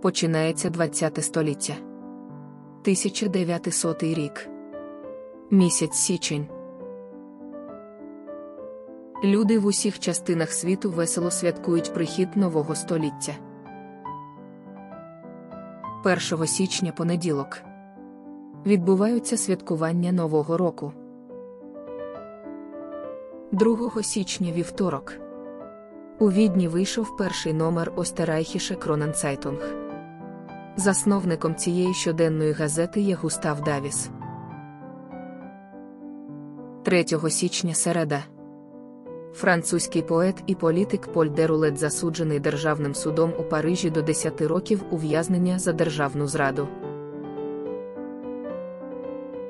Починається ХХ століття. 1900 рік. Місяць січень. Люди в усіх частинах світу весело святкують прихід нового століття. 1 січня понеділок. Відбуваються святкування Нового року. 2 січня вівторок. У Відні вийшов перший номер Österreichische Kronenzeitung. Засновником цієї щоденної газети є Густав Давіс. 3 січня середа. Французький поет і політик Поль де Рулет засуджений Державним судом у Парижі до 10 років ув'язнення за державну зраду.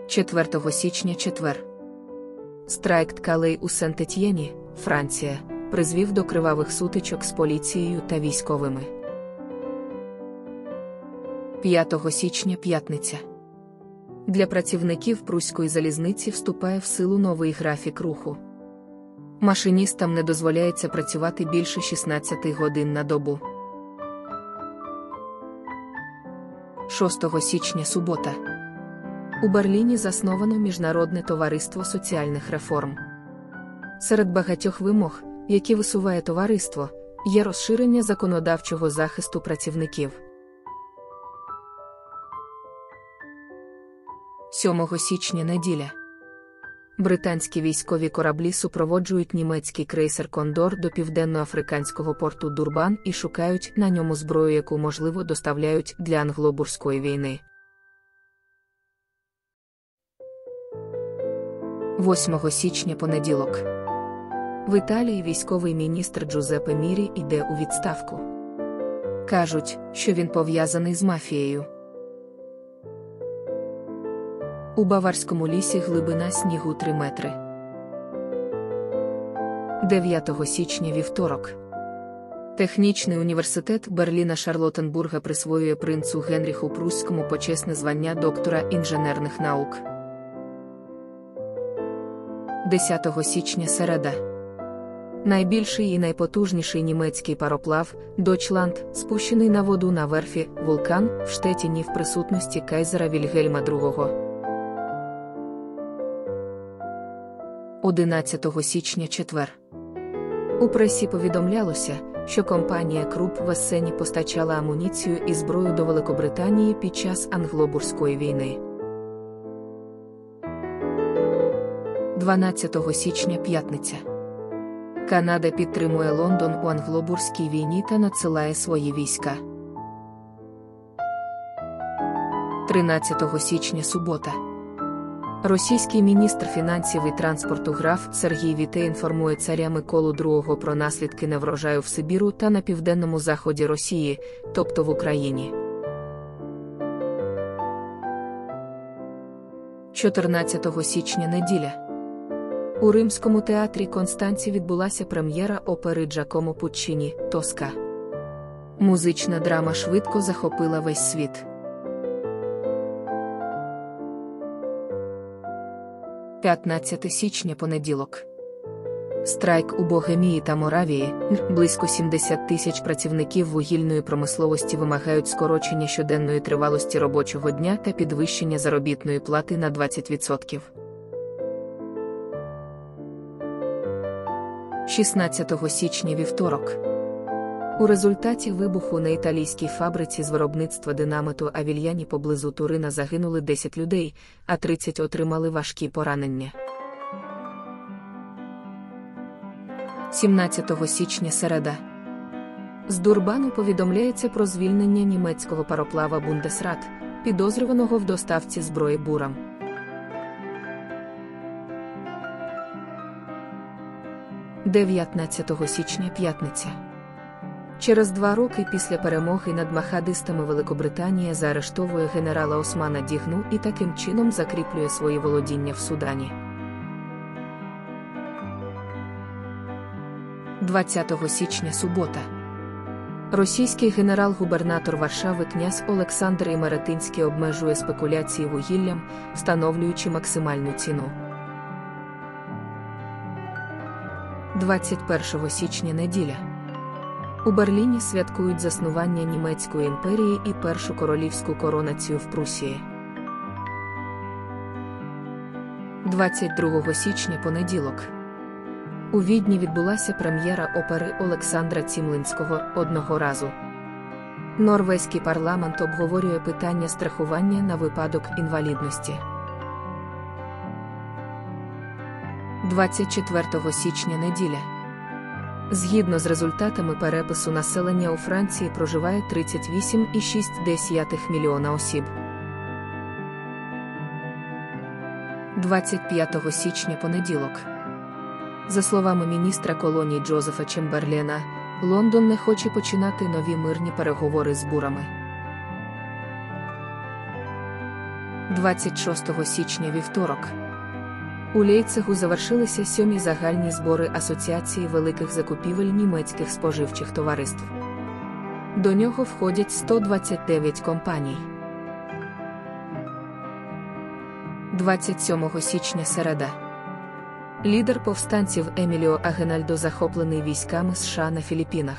4 січня четвер. Страйк ткалей у Сент-Етьєні, Франція, призвів до кривавих сутичок з поліцією та військовими. 5 січня п'ятниця. Для працівників Пруської залізниці вступає в силу новий графік руху. Машиністам не дозволяється працювати більше 16 годин на добу. 6 січня субота. У Берліні засновано Міжнародне товариство соціальних реформ. Серед багатьох вимог, які висуває товариство, є розширення законодавчого захисту працівників. 7 січня неділя. Британські військові кораблі супроводжують німецький крейсер «Кондор» до південноафриканського порту Дурбан і шукають на ньому зброю, яку, можливо, доставляють для англо-бурської війни. 8 січня понеділок. В Італії військовий міністр Джузеппе Мірі йде у відставку. Кажуть, що він пов'язаний з мафією. У Баварському лісі глибина снігу 3 метри. 9 січня вівторок. Технічний університет Берліна Шарлоттенбурга присвоює принцу Генріху Прусському почесне звання доктора інженерних наук. 10 січня середа. Найбільший і найпотужніший німецький пароплав «Дойчланд» спущений на воду на верфі «Вулкан» в Штеттіні в присутності кайзера Вільгельма II. 11 січня четвер. У пресі повідомлялося, що компанія Круп в Ессені постачала амуніцію і зброю до Великобританії під час англо-бурської війни. 12 січня п'ятниця. Канада підтримує Лондон у англо-бурській війні та надсилає свої війська. 13 січня субота. Російський міністр фінансів і транспорту граф Сергій Вітей інформує царя Миколу II про наслідки неврожаю в Сибіру та на південному заході Росії, тобто в Україні. 14 січня неділя. У Римському театрі Констанці відбулася прем'єра опери Джакомо Пуччіні «Тоска». Музична драма швидко захопила весь світ. 15 січня понеділок. Страйк у Богемії та Моравії. Близько 70 тисяч працівників вугільної промисловості вимагають скорочення щоденної тривалості робочого дня та підвищення заробітної плати на 20%. 16 січня вівторок. У результаті вибуху на італійській фабриці з виробництва динамиту Авільяні поблизу Турина загинули 10 людей, а 30 отримали важкі поранення. 17 січня середа. З Дурбану повідомляється про звільнення німецького пароплава Бундесрат, підозрюваного в доставці зброї бурам. 19 січня п'ятниця. Через 2 роки після перемоги над махадистами Великобританія заарештовує генерала Османа Дігну і таким чином закріплює свої володіння в Судані. 20 січня субота. Російський генерал-губернатор Варшави князь Олександр Імеретинський обмежує спекуляції вугіллям, встановлюючи максимальну ціну. 21 січня неділя. У Берліні святкують заснування Німецької імперії і першу королівську коронацію в Прусії. 22 січня понеділок. У Відні відбулася прем'єра опери Олександра Цімлинського «Одного разу». Норвезький парламент обговорює питання страхування на випадок інвалідності. 24 січня неділя. Згідно з результатами перепису населення у Франції проживає 38,6 мільйона осіб. 25 січня понеділок. За словами міністра колоній Джозефа Чемберлена, Лондон не хоче починати нові мирні переговори з бурами. 26 січня вівторок. У Лейпцигу завершилися 7-і загальні збори Асоціації великих закупівель німецьких споживчих товариств. До нього входять 129 компаній. 27 січня середа. Лідер повстанців Еміліо Агенальдо захоплений військами США на Філіппінах.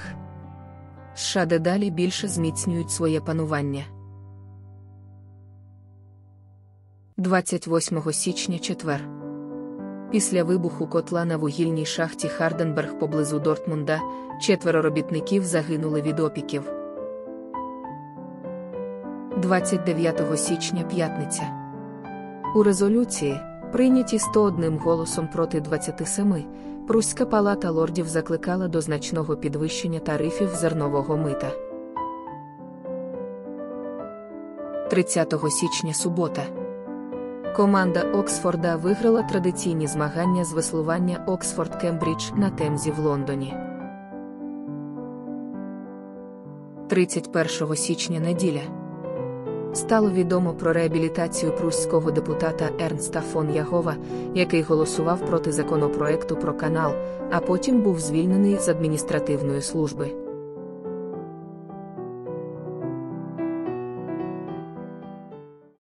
США дедалі більше зміцнюють своє панування. 28 січня четвер. Після вибуху котла на вугільній шахті Харденберг поблизу Дортмунда 4 робітників загинули від опіків. 29 січня п'ятниця. У резолюції, прийнятій 101 голосом проти 27, Пруська палата лордів закликала до значного підвищення тарифів зернового мита. 30 січня субота. Команда Оксфорда виграла традиційні змагання з веслування Оксфорд-Кембридж на Темзі в Лондоні. 31 січня неділя. Стало відомо про реабілітацію прусського депутата Ернста фон Ягова, який голосував проти законопроекту про канал, а потім був звільнений з адміністративної служби.